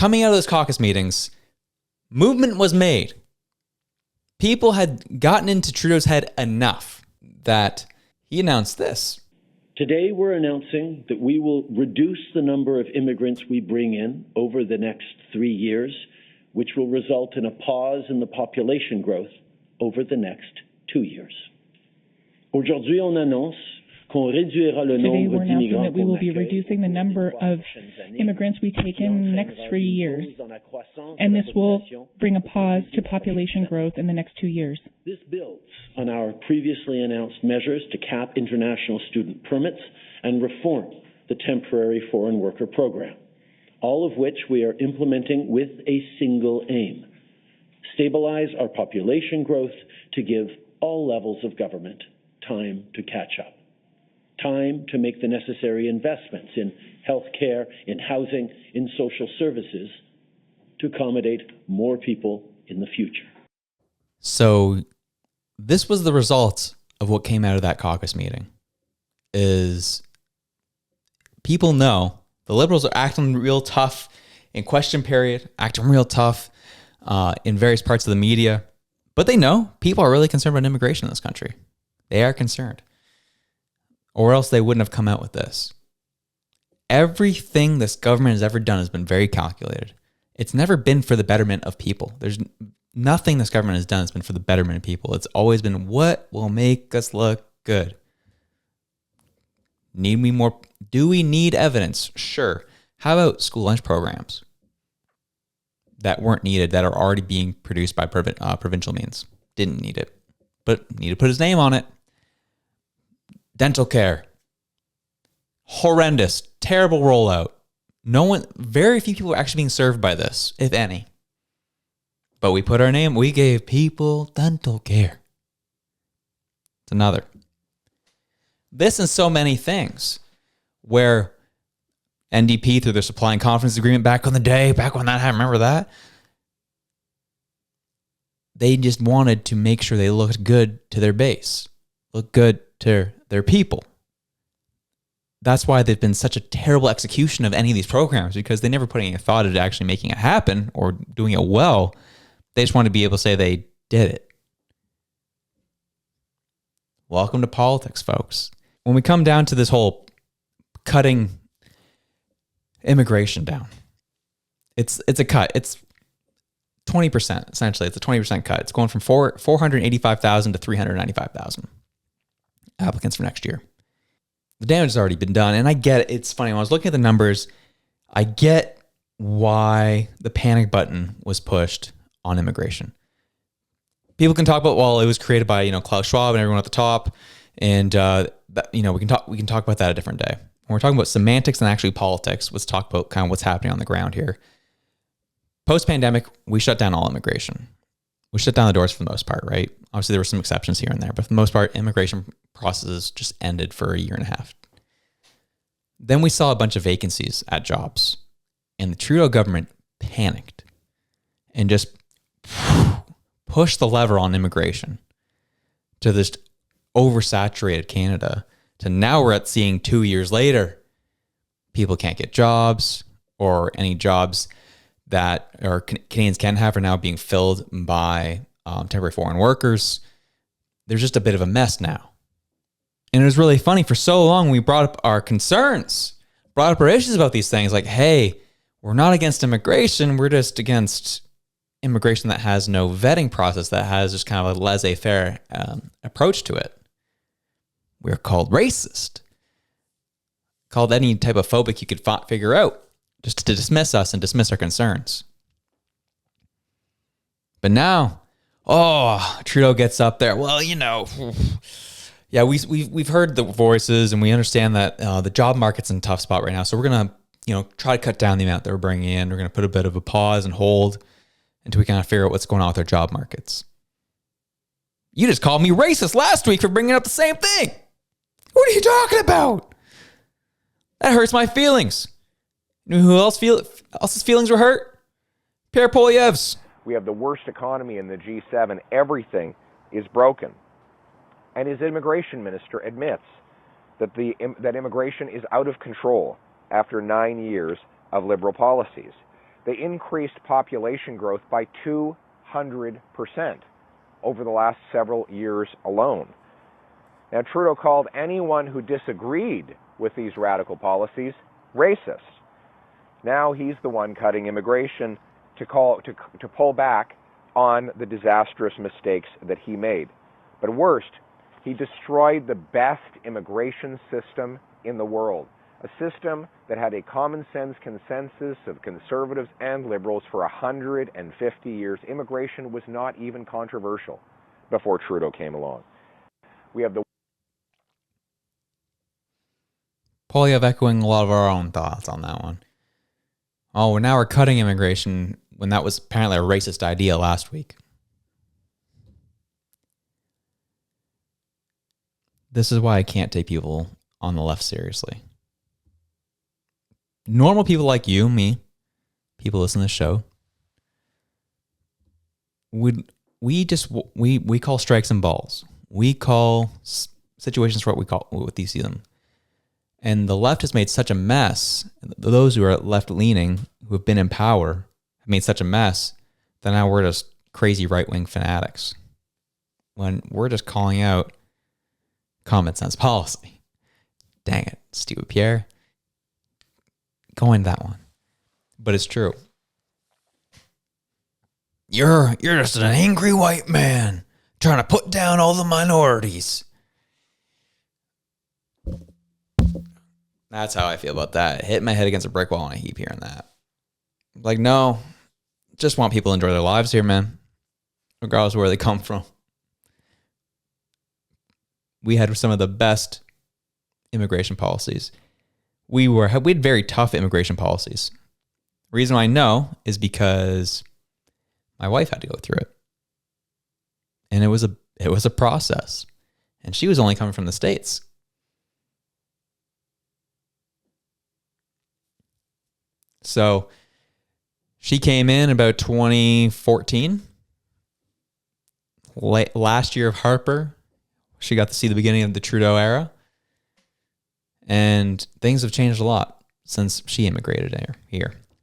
coming out of those caucus meetings, movement was made. People had gotten into Trudeau's head enough that he announced this. Today, we're announcing that we will reduce the number of immigrants we bring in over the next 3 years, which will result in a pause in the population growth over the next 2 years. Aujourd'hui, on annonce qu'on réduira le Today, nombre we're announcing d'immigrants that we will be qu'on accueille reducing the number of immigrants we take in the next 3 years, and this will bring a pause to population growth in the next 2 years. This builds on our previously announced measures to cap international student permits and reform the temporary foreign worker program, all of which we are implementing with a single aim: stabilize our population growth to give all levels of government time to catch up. Time to make the necessary investments in health care, in housing, in social services to accommodate more people in the future. So this was the result of what came out of that caucus meeting. Is people know the Liberals are acting real tough in question period, acting real tough in various parts of the media, but they know people are really concerned about immigration in this country. They are concerned. Or else they wouldn't have come out with this. Everything this government has ever done has been very calculated. It's never been for the betterment of people. There's nothing this government has done has been for the betterment of people. It's always been what will make us look good. Need we more? Do we need evidence? Sure. How about school lunch programs that weren't needed, that are already being produced by provincial means? Didn't need it, but need to put his name on it. Dental care. Horrendous, terrible rollout. Very few people are actually being served by this, if any. But we put our name, we gave people dental care. It's another. This and so many things where NDP, through their supply and confidence agreement back in the day, back when that happened, remember that? They just wanted to make sure they looked good to their base, look good to their people. That's why they've been such a terrible execution of any of these programs, because they never put any thought into actually making it happen or doing it well. They just want to be able to say they did it. Welcome to politics, folks. When we come down to this whole cutting immigration down, it's a cut. It's 20%, essentially. It's a 20% cut. It's going from 485,000 to 395,000 applicants for next year. The damage has already been done, and I get it. It's funny. When I was looking at the numbers, I get why the panic button was pushed on immigration. People can talk about, well, it was created by, Klaus Schwab and everyone at the top, and we can talk about that a different day. When we're talking about semantics and actually politics, let's talk about kind of what's happening on the ground here. Post-pandemic, we shut down all immigration. We shut down the doors for the most part, right? Obviously, there were some exceptions here and there, but for the most part, immigration processes just ended for a year and a half. Then we saw a bunch of vacancies at jobs, and the Trudeau government panicked and just pushed the lever on immigration to this oversaturated Canada, to now we're at seeing 2 years later, people can't get jobs, or any jobs that Canadians can have are now being filled by temporary foreign workers. There's just a bit of a mess now. And it was really funny. For so long, we brought up our concerns, brought up our issues about these things. Like, hey, we're not against immigration. We're just against immigration that has no vetting process, that has just kind of a laissez-faire approach to it. We're called racist, called any type of phobic you could figure out, just to dismiss us and dismiss our concerns. But now, Trudeau gets up there. Well, yeah, we've heard the voices, and we understand that the job market's in a tough spot right now. So we're gonna, try to cut down the amount that we're bringing in. We're gonna put a bit of a pause and hold until we kind of figure out what's going on with our job markets. You just called me racist last week for bringing up the same thing. What are you talking about? That hurts my feelings. You know who else's feelings were hurt? Pierre Poilievre's. We have the worst economy in the G7. Everything is broken. And his immigration minister admits that that immigration is out of control after 9 years of Liberal policies. They increased population growth by 200% over the last several years alone. Now, Trudeau called anyone who disagreed with these radical policies racist. Now he's the one cutting immigration to pull back on the disastrous mistakes that he made. But worst, he destroyed the best immigration system in the world, a system that had a common sense consensus of conservatives and liberals for 150 years. Immigration was not even controversial before Trudeau came along. We have the Polyev echoing a lot of our own thoughts on that one. Oh, well, now we're cutting immigration when that was apparently a racist idea last week. This is why I can't take people on the left seriously. Normal people like you, me, people listen to this show, we call strikes and balls. We call situations for what we see them. And the left has made such a mess. Those who are left-leaning, who have been in power, have made such a mess that now we're just crazy right-wing fanatics. When we're just calling out common sense policy. Dang it, stupid Pierre. Go into that one. But it's true. You're just an angry white man trying to put down all the minorities. That's how I feel about that. Hitting my head against a brick wall and I keep hearing that. Like, no, just want people to enjoy their lives here, man. Regardless of where they come from. We had some of the best immigration policies. We had very tough immigration policies. The reason why I know is because my wife had to go through it. And it was a process. And she was only coming from the States. So she came in about 2014. Last year of Harper, she got to see the beginning of the Trudeau era. And things have changed a lot since she immigrated here.